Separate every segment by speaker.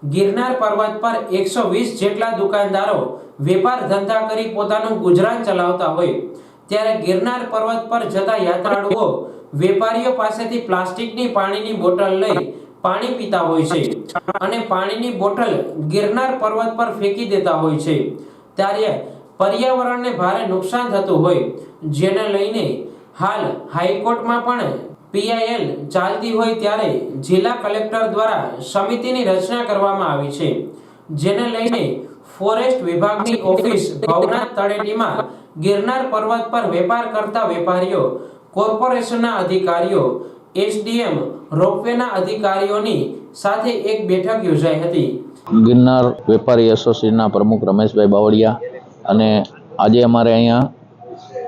Speaker 1: ગિરનાર પર્વત પર 120 જેટલા દુકાનદારો વેપાર ધંધા કરી પોતાનું ગુજરાન ચલાવતા હોય ત્યારે ગિરનાર પર્વત પર જતા યાત્રાળુઓ વેપારીઓ પાસેથી પ્લાસ્ટિકની પાણીની બોટલ લઈ પાણી પીતા હોય છે અને પાણીની બોટલ ગિરનાર પર્વત પર ફેંકી દેતા હોય છે ત્યારે પર્યાવરણને ભારે નુકસાન થતું હોય જેને લઈને હાલ હાઈકોર્ટમાં પણ પીઆઈએલ ચાલતી હોય ત્યારે જિલ્લા કલેક્ટર દ્વારા સમિતિની રચના કરવામાં આવી છે જેને લઈને ફોરેસ્ટ વિભાગની ઓફિસ ભવનાથ તળેટીમાં ગિરનાર પર્વત પર વેપાર કરતા વેપારીઓ, કોર્પોરેશનના અધિકારીઓ, એસડીએમ, રોપવેના અધિકારીઓની સાથે એક બેઠક યોજાઈ હતી।
Speaker 2: ગિરનાર વેપારી એસોસિએશનના પ્રમુખ રમેશભાઈ બાવળિયા અને આજે અમારે અહીંયા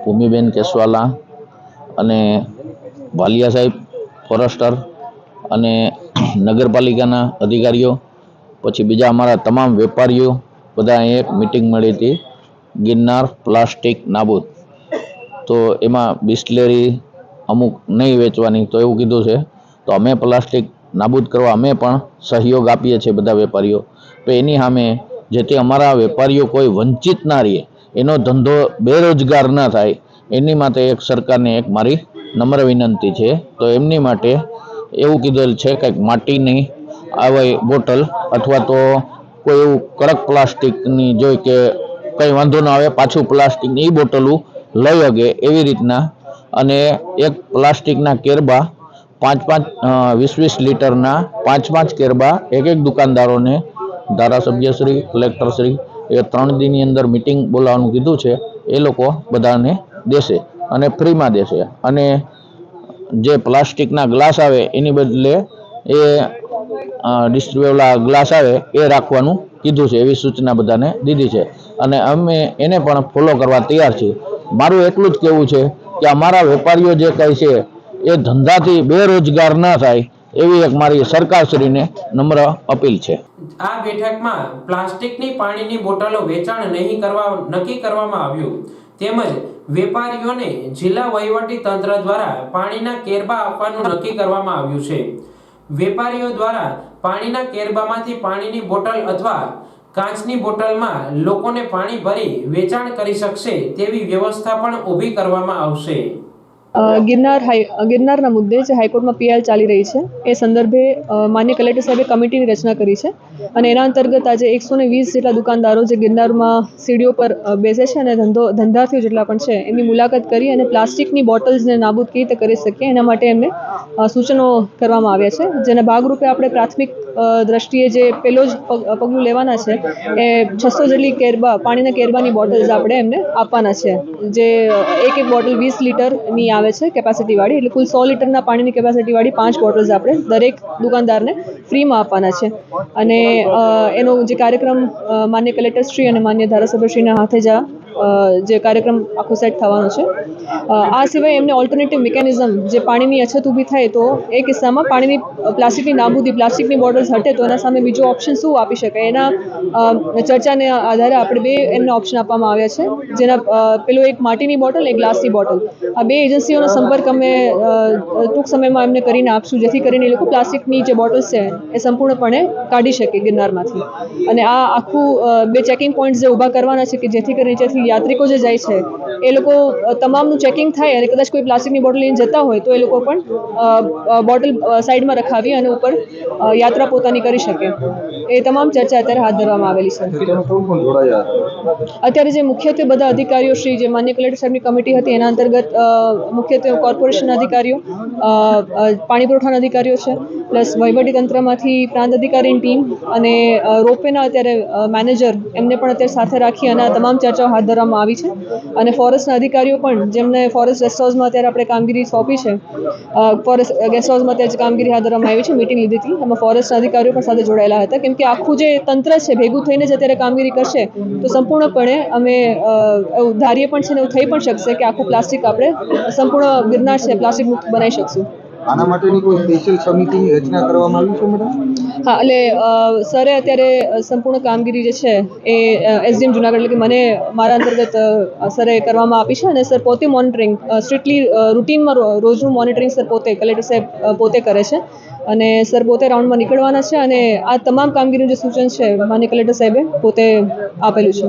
Speaker 2: ભૂમિબેન કેશવાલા અને વાલિયા સાહેબ ફોરેસ્ટર અને નગરપાલિકાના અધિકારીઓ પછી બીજા અમારા તમામ વેપારીઓ બધા એક મીટિંગ મળી હતી ગિરનાર પ્લાસ્ટિક નાબૂદ। તો એમાં બિસ્લેરી અમુક નહીં વેચવાની તો એવું કીધું છે, તો અમે પ્લાસ્ટિક નાબૂદ કરવા અમે પણ સહયોગ આપીએ છીએ બધા વેપારીઓ। તો એની સામે જેથી અમારા વેપારીઓ કોઈ વંચિત ના રહે, એનો ધંધો બેરોજગાર ના થાય, એની માટે એક સરકારને એક મારી નમ્ર વિનંતી છે। તો એમની માટે એવું કીધેલ છે કે માટીની આવી બોટલ અથવા તો કોઈ એવું કડક પ્લાસ્ટિકની જોઈ કે કંઈ વાંધો ના આવે પાછું પ્લાસ્ટિકની એ બોટલો લઈ શકે એવી રીતના, અને એક પ્લાસ્ટિકના કેરબા 20-20 લીટરના 5-5 કેરબા એક દુકાનદારોને ધારાસભ્યશ્રી, કલેક્ટરશ્રી એ 3 દિનની અંદર મિટિંગ બોલાવવાનું કીધું છે। એ લોકો બધાને દેશે અને ફ્રીમાં દેશે, અને જે પ્લાસ્ટિકના ગ્લાસ આવે એની બદલે એ ડિસ્ટ્રીબ્યુટેબલ ગ્લાસ આવે એ રાખવાનું કીધું છે, એવી સૂચના બધાને દીધી છે અને અમે એને પણ ફોલો કરવા તૈયાર છીએ। મારું એટલું જ કહેવું છે કે અમારા વેપારીઓ જે કહે છે એ ધંધાથી બેરોજગાર ન થાય એવી એક મારી સરકારશ્રીને નમ્ર અપીલ છે।
Speaker 1: આ બેઠકમાં પ્લાસ્ટિકની પાણીની બોટલો વેચાણ નહીં કરવા નક્કી કરવામાં આવ્યું, તેમજ વેપારીઓને જિલ્લા વહીવટી તંત્ર દ્વારા પાણીના કેરબા આપવાનું નક્કી કરવામાં આવ્યું છે। વેપારીઓ દ્વારા પાણીના કેરબામાંથી પાણીની બોટલ અથવા કાચની બોટલમાં લોકોને પાણી ભરી વેચાણ કરી શકશે તેવી વ્યવસ્થા પણ ઊભી કરવામાં આવશે।
Speaker 3: ગિરનારના મુદ્દે જે હાઈકોર્ટમાં પીઆઈએલ ચાલી રહી છે એ સંદર્ભે માન્ય કલેક્ટર સાહેબે કમિટીની રચના કરી છે અને એના અંતર્ગત આજે 120 જેટલા દુકાનદારો જે ગિરનારમાં સીડીઓ પર બેસે છે અને ધંધાર્થીઓ જેટલા પણ છે એમની મુલાકાત કરી અને પ્લાસ્ટિકની બોટલ્સને નાબૂદ કેવી રીતે કરી શકીએ એના માટે એમને સૂચનો કરવામાં આવ્યા છે, જેના ભાગરૂપે આપણે પ્રાથમિક દ્રષ્ટિએ જે પહેલો જ પગલું લેવાના છે એ 600 જેટલી પાણીના કેરબાની બોટલ્સ આપણે એમને આપવાના છે, જે એક બોટલ 20 લીટરની આવે છે કેપેસિટી વાળી, એટલે કુલ 100 લીટરના પાણીની કેપેસિટી વાળી 5 બોટલ્સ આપણે દરેક દુકાનદારને ફ્રીમાં આપવાના છે। અને એનો જે કાર્યક્રમ માન્ય કલેક્ટરશ્રી અને માન્ય ધારાસભ્યશ્રીના હાથે જે કાર્યક્રમ આખો સેટ થવાનો છે। આ સિવાય એમને ઓલ્ટરનેટિવ મિકેનિઝમ જે પાણીની અછત ઊભી થાય તો એ કિસ્સામાં પ્લાસ્ટિકની નાબૂદી, પ્લાસ્ટિકની બોટલ્સ હટે તો એના સામે બીજો ઓપ્શન શું આપી શકાય, એના ચર્ચાને આધારે આપણે બે એમને ઓપ્શન આપવામાં આવ્યા છે, જેના પેલું એક માટીની બોટલ, એક ગ્લાસની બોટલ। આ બે એજન્સીઓનો સંપર્ક અમે ટૂંક સમયમાં એમને કરીને આપશું, જેથી કરીને એ લોકો પ્લાસ્ટિકની જે બોટલ્સ છે એ સંપૂર્ણપણે કાઢી શકે ગિરનારમાંથી। અને આ આખું બે ચેકિંગ પોઈન્ટ્સ જે ઊભા કરવાના છે કે જેથી કરીને ત્યાંથી યાત્રિકો જે જાય છે એ લોકો તમામનું ચેકિંગ થાય અને કદાચ કોઈ પ્લાસ્ટિકની બોટલ લઈને જતા હોય તો એ લોકો પણ બોટલ સાઈડમાં રખાવી અને ઉપર યાત્રા પોતાની કરી શકે, એ તમામ ચર્ચા અત્યારે હાથ ધરવામાં આવેલી છે। અત્યારે જે મુખ્યત્વે બધા અધિકારીઓ શ્રી જે માન્ય કલેક્ટર સાહેબની કમિટી હતી એના અંતર્ગત મુખ્યત્વે કોર્પોરેશનના અધિકારીઓ, પાણી પુરવઠાના અધિકારીઓ છે, પ્લસ વહીવટી તંત્રમાંથી પ્રાંત અધિકારીની ટીમ અને રોપવેના અત્યારે મેનેજર એમને પણ અત્યારે સાથે રાખી અને આ તમામ ચર્ચાઓ હાથ ધરવામાં આવી છે। અને ફોરેસ્ટના અધિકારીઓ પણ જેમને ફોરેસ્ટ ગેસ્ટ હાઉસમાં અત્યારે આપણે કામગીરી સોંપી છે, ફોરેસ્ટ ગેસ્ટ હાઉસમાં અત્યારે કામગીરી હાથ ધરવામાં આવી છે, મિટિંગ લીધી હતી, એમાં ફોરેસ્ટના અધિકારીઓ પણ સાથે જોડાયેલા હતા, કેમ કે આખું જે તંત્ર છે ભેગું થઈને જ અત્યારે કામગીરી કરશે તો સંપૂર્ણપણે અમે એવું ધારીએ પણ છે ને એવું થઈ પણ શકશે કે આખું પ્લાસ્ટિક આપણે સંપૂર્ણ ગિરનાર છે પ્લાસ્ટિક મુક્ત બનાવી શકશું।
Speaker 4: આના માટેની કોઈ સ્પેશિયલ સમિતિની રચના કરવામાં આવી છે મેડમ?
Speaker 3: હા, એટલે સરે અત્યારે સંપૂર્ણ કામગીરી જે છે એ એસડીએમ જુનાગઢ એટલે કે મને મારા અંતર્ગત સરે કરવામાં આપી છે અને સર પોતે મોનિટરિંગ સ્ટ્રિક્ટલી રૂટીનમાં રોજનું મોનિટરિંગ સર પોતે કલેક્ટર સાહેબ પોતે કરે છે અને સર પોતે રાઉન્ડમાં નીકળવાના છે અને આ તમામ કામગીરીનું જે સૂચન છે માન્ય કલેક્ટર સાહેબે પોતે આપેલું છે.